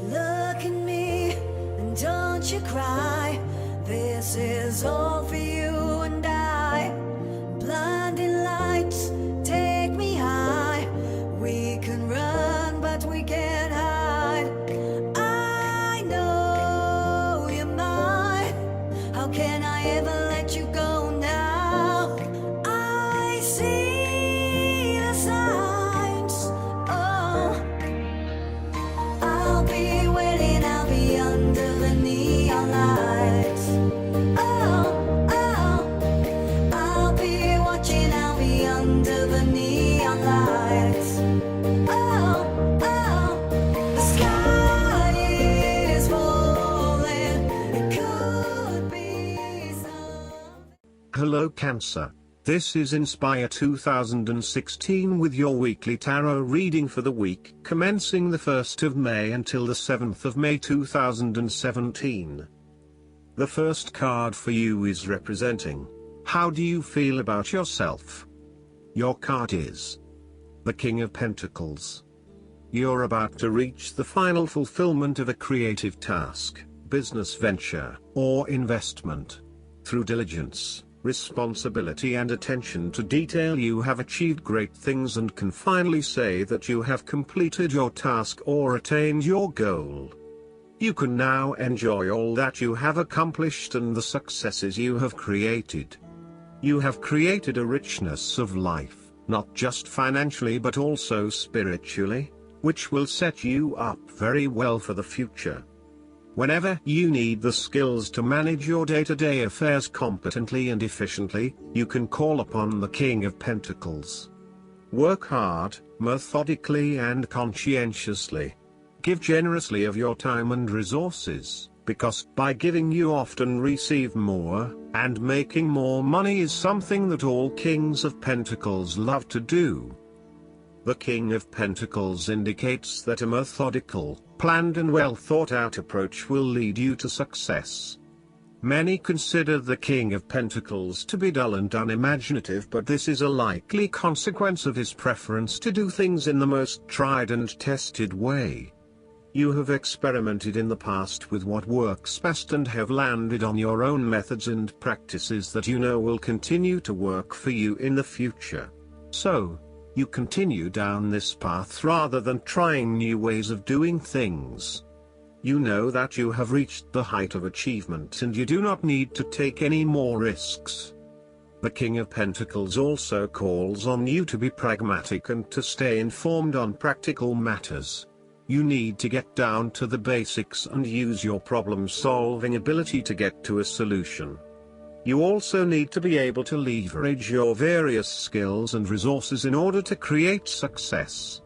Look at me and don't you cry. This is all for you and I. Blinding lights take me high. We can run but we can't hide. I know you're mine. How can I ever let you go now? I see the signs. Oh, I'll be waiting, I'll be under the neon lights. Oh, oh, I'll be watching, I'll be under the neon lights. Oh, oh, the sky is falling, it could be something. Hello Cancer. This is Inspire 2016 with your weekly tarot reading for the week commencing the 1st of May until the 7th of May 2017. The first card for you is representing, how do you feel about yourself? Your card is the King of Pentacles. You're about to reach the final fulfillment of a creative task, business venture, or investment. Through diligence, responsibility and attention to detail you have achieved great things and can finally say that you have completed your task or attained your goal. You can now enjoy all that you have accomplished and the successes you have created. You have created a richness of life, not just financially but also spiritually, which will set you up very well for the future. Whenever you need the skills to manage your day-to-day affairs competently and efficiently, you can call upon the King of Pentacles. Work hard, methodically and conscientiously. Give generously of your time and resources, because by giving you often receive more, and making more money is something that all Kings of Pentacles love to do. The King of Pentacles indicates that a methodical, planned and well thought out approach will lead you to success. Many consider the King of Pentacles to be dull and unimaginative, but this is a likely consequence of his preference to do things in the most tried and tested way. You have experimented in the past with what works best and have landed on your own methods and practices that you know will continue to work for you in the future. So, you continue down this path rather than trying new ways of doing things. You know that you have reached the height of achievement and you do not need to take any more risks. The King of Pentacles also calls on you to be pragmatic and to stay informed on practical matters. You need to get down to the basics and use your problem-solving ability to get to a solution. You also need to be able to leverage your various skills and resources in order to create success.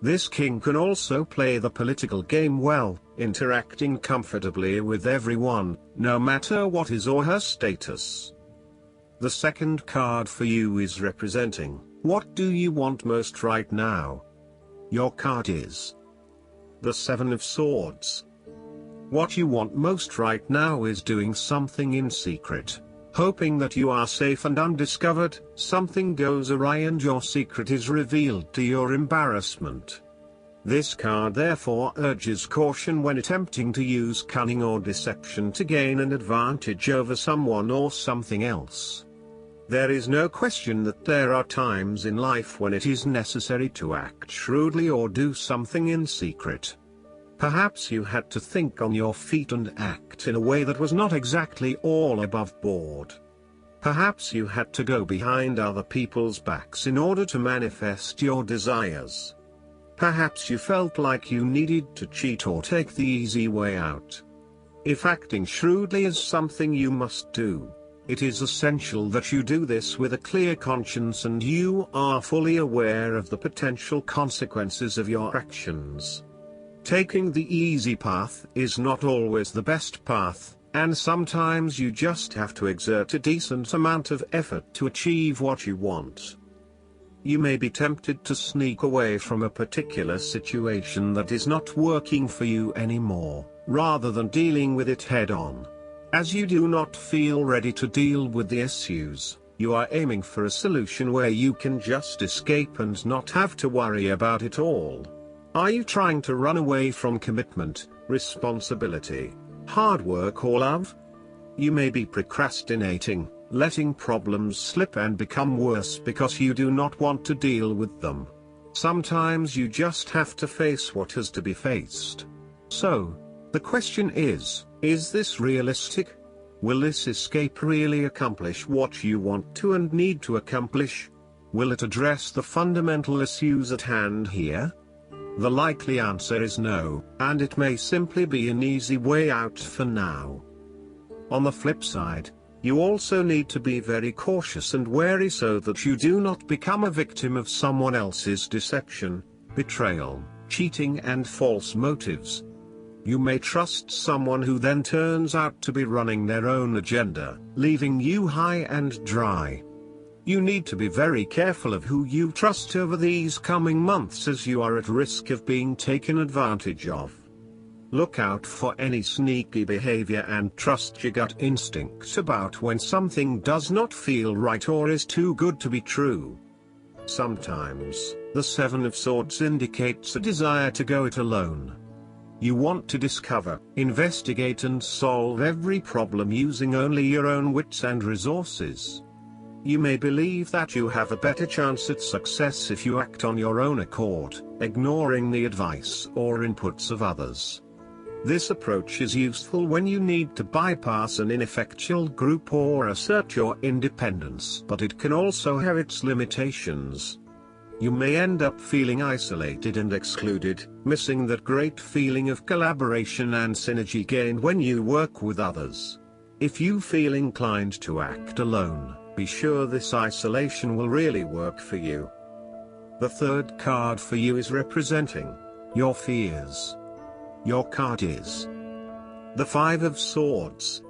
This king can also play the political game well, interacting comfortably with everyone, no matter what his or her status. The second card for you is representing, what do you want most right now? Your card is the Seven of Swords. What you want most right now is doing something in secret. Hoping that you are safe and undiscovered, something goes awry and your secret is revealed to your embarrassment. This card therefore urges caution when attempting to use cunning or deception to gain an advantage over someone or something else. There is no question that there are times in life when it is necessary to act shrewdly or do something in secret. Perhaps you had to think on your feet and act in a way that was not exactly all above board. Perhaps you had to go behind other people's backs in order to manifest your desires. Perhaps you felt like you needed to cheat or take the easy way out. If acting shrewdly is something you must do, it is essential that you do this with a clear conscience and you are fully aware of the potential consequences of your actions. Taking the easy path is not always the best path, and sometimes you just have to exert a decent amount of effort to achieve what you want. You may be tempted to sneak away from a particular situation that is not working for you anymore, rather than dealing with it head-on. As you do not feel ready to deal with the issues, you are aiming for a solution where you can just escape and not have to worry about it all. Are you trying to run away from commitment, responsibility, hard work or love? You may be procrastinating, letting problems slip and become worse because you do not want to deal with them. Sometimes you just have to face what has to be faced. So, the question is this realistic? Will this escape really accomplish what you want to and need to accomplish? Will it address the fundamental issues at hand here? The likely answer is no, and it may simply be an easy way out for now. On the flip side, you also need to be very cautious and wary so that you do not become a victim of someone else's deception, betrayal, cheating and false motives. You may trust someone who then turns out to be running their own agenda, leaving you high and dry. You need to be very careful of who you trust over these coming months, as you are at risk of being taken advantage of. Look out for any sneaky behavior and trust your gut instinct about when something does not feel right or is too good to be true. Sometimes, the Seven of Swords indicates a desire to go it alone. You want to discover, investigate and solve every problem using only your own wits and resources. You may believe that you have a better chance at success if you act on your own accord, ignoring the advice or inputs of others. This approach is useful when you need to bypass an ineffectual group or assert your independence, but it can also have its limitations. You may end up feeling isolated and excluded, missing that great feeling of collaboration and synergy gained when you work with others. If you feel inclined to act alone, be sure this isolation will really work for you. The third card for you is representing your fears. Your card is the Five of Swords.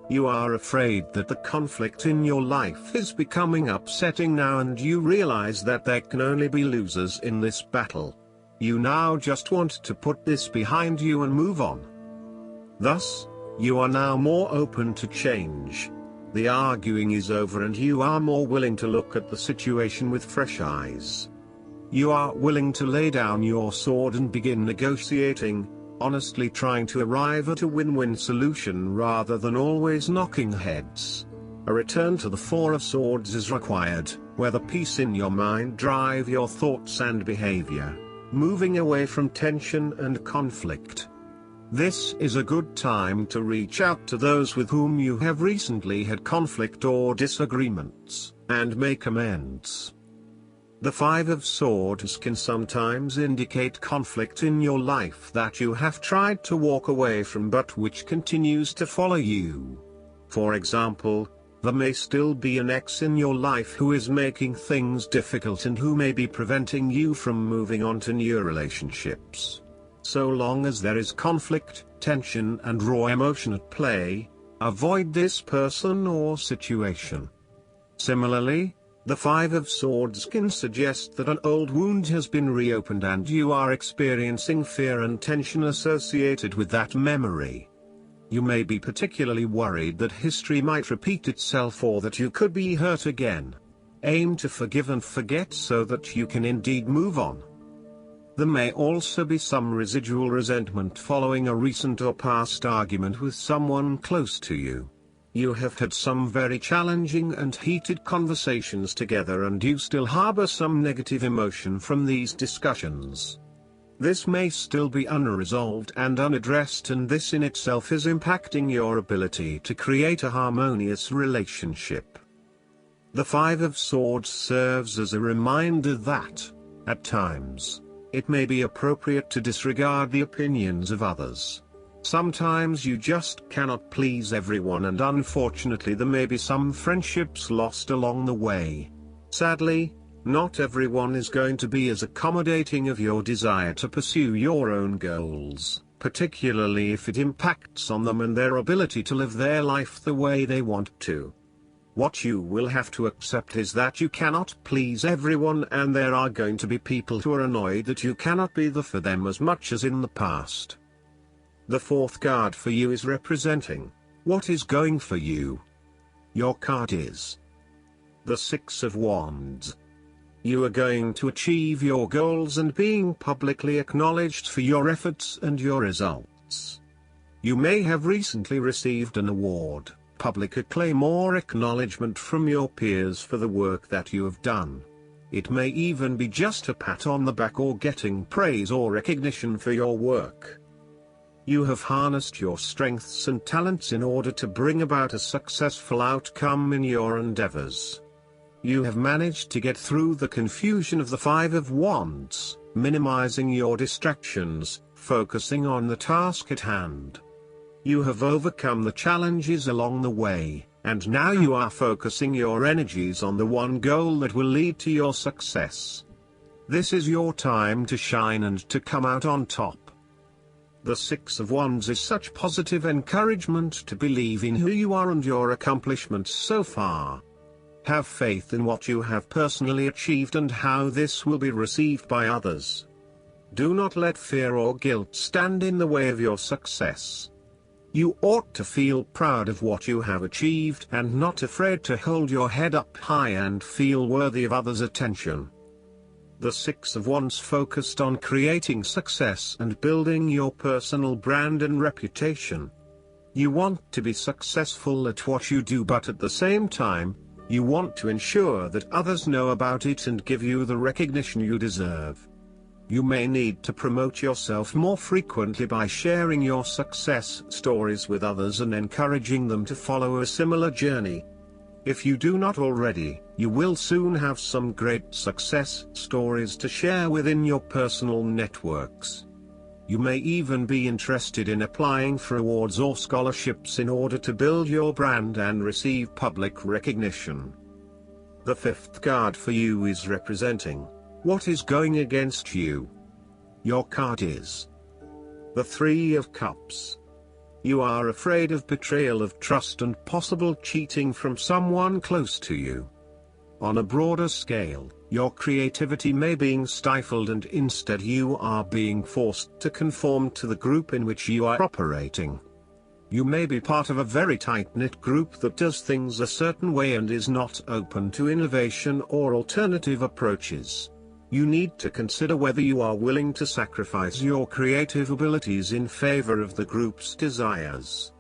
You are afraid that the conflict in your life is becoming upsetting now, and you realize that there can only be losers in this battle. You now just want to put this behind you and move on. Thus, you are now more open to change. The arguing is over and you are more willing to look at the situation with fresh eyes. You are willing to lay down your sword and begin negotiating, honestly trying to arrive at a win-win solution rather than always knocking heads. A return to the Four of Swords is required, where the peace in your mind drive your thoughts and behavior, moving away from tension and conflict. This is a good time to reach out to those with whom you have recently had conflict or disagreements, and make amends. The Five of Swords can sometimes indicate conflict in your life that you have tried to walk away from but which continues to follow you. For example, there may still be an ex in your life who is making things difficult and who may be preventing you from moving on to new relationships. So long as there is conflict, tension and raw emotion at play, avoid this person or situation. Similarly, the Five of Swords can suggest that an old wound has been reopened and you are experiencing fear and tension associated with that memory. You may be particularly worried that history might repeat itself or that you could be hurt again. Aim to forgive and forget so that you can indeed move on. There may also be some residual resentment following a recent or past argument with someone close to you. You have had some very challenging and heated conversations together and you still harbor some negative emotion from these discussions. This may still be unresolved and unaddressed, and this in itself is impacting your ability to create a harmonious relationship. The Five of Swords serves as a reminder that, at times, it may be appropriate to disregard the opinions of others. Sometimes you just cannot please everyone, and unfortunately there may be some friendships lost along the way. Sadly, not everyone is going to be as accommodating of your desire to pursue your own goals, particularly if it impacts on them and their ability to live their life the way they want to. What you will have to accept is that you cannot please everyone, and there are going to be people who are annoyed that you cannot be there for them as much as in the past. The fourth card for you is representing what is going for you. Your card is the Six of Wands. You are going to achieve your goals and being publicly acknowledged for your efforts and your results. You may have recently received an award, public acclaim or acknowledgement from your peers for the work that you have done. It may even be just a pat on the back or getting praise or recognition for your work. You have harnessed your strengths and talents in order to bring about a successful outcome in your endeavors. You have managed to get through the confusion of the Five of Wands, minimizing your distractions, focusing on the task at hand. You have overcome the challenges along the way, and now you are focusing your energies on the one goal that will lead to your success. This is your time to shine and to come out on top. The Six of Wands is such positive encouragement to believe in who you are and your accomplishments so far. Have faith in what you have personally achieved and how this will be received by others. Do not let fear or guilt stand in the way of your success. You ought to feel proud of what you have achieved and not afraid to hold your head up high and feel worthy of others' attention. The Six of Wands focused on creating success and building your personal brand and reputation. You want to be successful at what you do, but at the same time, you want to ensure that others know about it and give you the recognition you deserve. You may need to promote yourself more frequently by sharing your success stories with others and encouraging them to follow a similar journey. If you do not already, you will soon have some great success stories to share within your personal networks. You may even be interested in applying for awards or scholarships in order to build your brand and receive public recognition. The fifth card for you is representing what is going against you. Your card is the Three of Cups. You are afraid of betrayal of trust and possible cheating from someone close to you. On a broader scale, your creativity may be stifled and instead you are being forced to conform to the group in which you are operating. You may be part of a very tight-knit group that does things a certain way and is not open to innovation or alternative approaches. You need to consider whether you are willing to sacrifice your creative abilities in favor of the group's desires.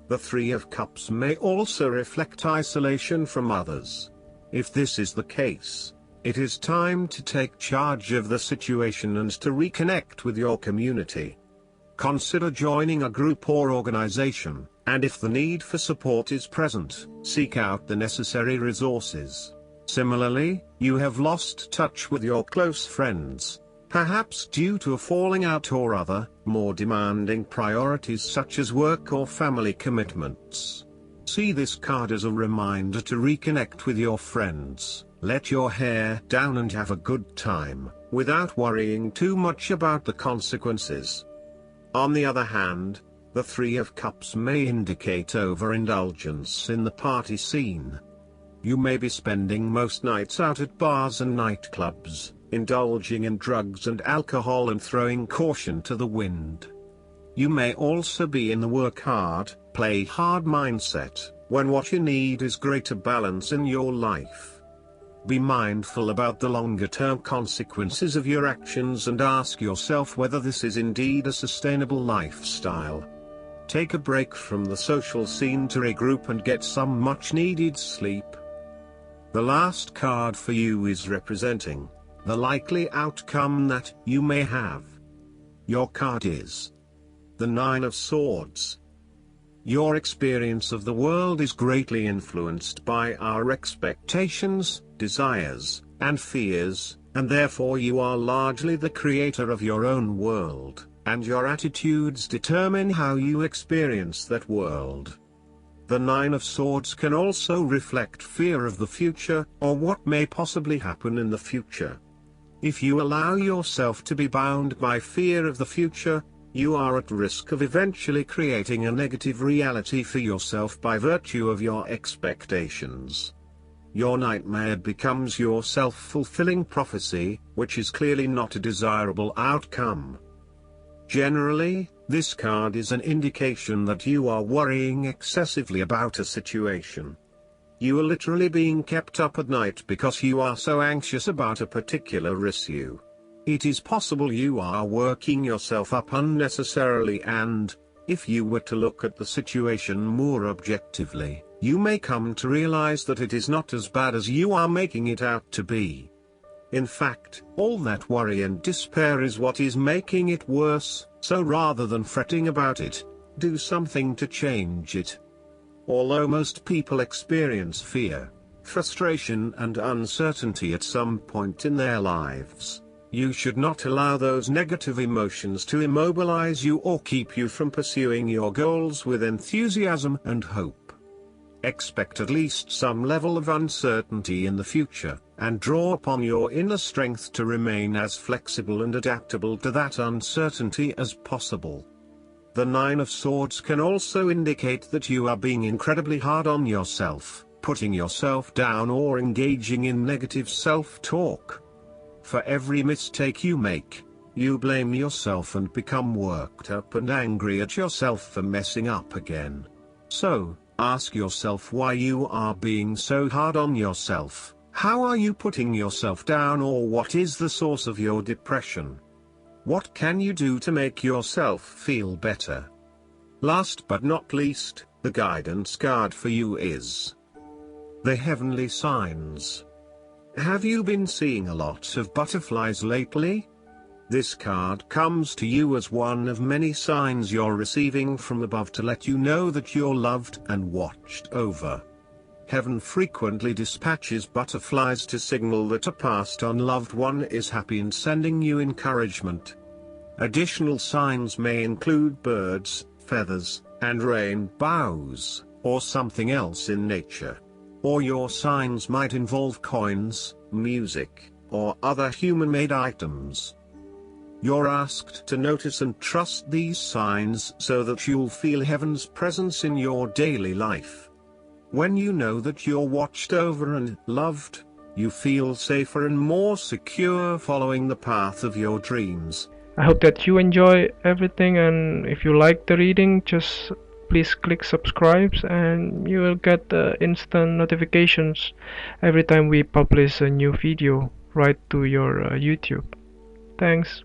The Three of Cups may also reflect isolation from others. If this is the case, it is time to take charge of the situation and to reconnect with your community. Consider joining a group or organization, and if the need for support is present, seek out the necessary resources. Similarly, you have lost touch with your close friends, perhaps due to a falling out or other, more demanding priorities such as work or family commitments. See this card as a reminder to reconnect with your friends, let your hair down and have a good time, without worrying too much about the consequences. On the other hand, the Three of Cups may indicate overindulgence in the party scene. You may be spending most nights out at bars and nightclubs, indulging in drugs and alcohol and throwing caution to the wind. You may also be in the work hard, play hard mindset, when what you need is greater balance in your life. Be mindful about the longer-term consequences of your actions and ask yourself whether this is indeed a sustainable lifestyle. Take a break from the social scene to regroup and get some much-needed sleep. The last card for you is representing the likely outcome that you may have. Your card is the Nine of Swords. Your experience of the world is greatly influenced by our expectations, desires, and fears, and therefore you are largely the creator of your own world, and your attitudes determine how you experience that world. The Nine of Swords can also reflect fear of the future, or what may possibly happen in the future. If you allow yourself to be bound by fear of the future, you are at risk of eventually creating a negative reality for yourself by virtue of your expectations. Your nightmare becomes your self-fulfilling prophecy, which is clearly not a desirable outcome. Generally, this card is an indication that you are worrying excessively about a situation. You are literally being kept up at night because you are so anxious about a particular issue. It is possible you are working yourself up unnecessarily, and, if you were to look at the situation more objectively, you may come to realize that it is not as bad as you are making it out to be. In fact, all that worry and despair is what is making it worse, so rather than fretting about it, do something to change it. Although most people experience fear, frustration and uncertainty at some point in their lives, you should not allow those negative emotions to immobilize you or keep you from pursuing your goals with enthusiasm and hope. Expect at least some level of uncertainty in the future, and draw upon your inner strength to remain as flexible and adaptable to that uncertainty as possible. The Nine of Swords can also indicate that you are being incredibly hard on yourself, putting yourself down or engaging in negative self-talk. For every mistake you make, you blame yourself and become worked up and angry at yourself for messing up again. So, ask yourself why you are being so hard on yourself. How are you putting yourself down, or what is the source of your depression? What can you do to make yourself feel better? Last but not least, the guidance card for you is the Heavenly Signs. Have you been seeing a lot of butterflies lately? This card comes to you as one of many signs you're receiving from above to let you know that you're loved and watched over. Heaven frequently dispatches butterflies to signal that a passed-on loved one is happy and sending you encouragement. Additional signs may include birds, feathers, and rainbows, or something else in nature. Or your signs might involve coins, music, or other human-made items. You're asked to notice and trust these signs so that you'll feel Heaven's presence in your daily life. When you know that you're watched over and loved, you feel safer and more secure following the path of your dreams. I hope that you enjoy everything, and if you like the reading, just please click subscribe and you will get instant notifications every time we publish a new video right to your YouTube. Thanks.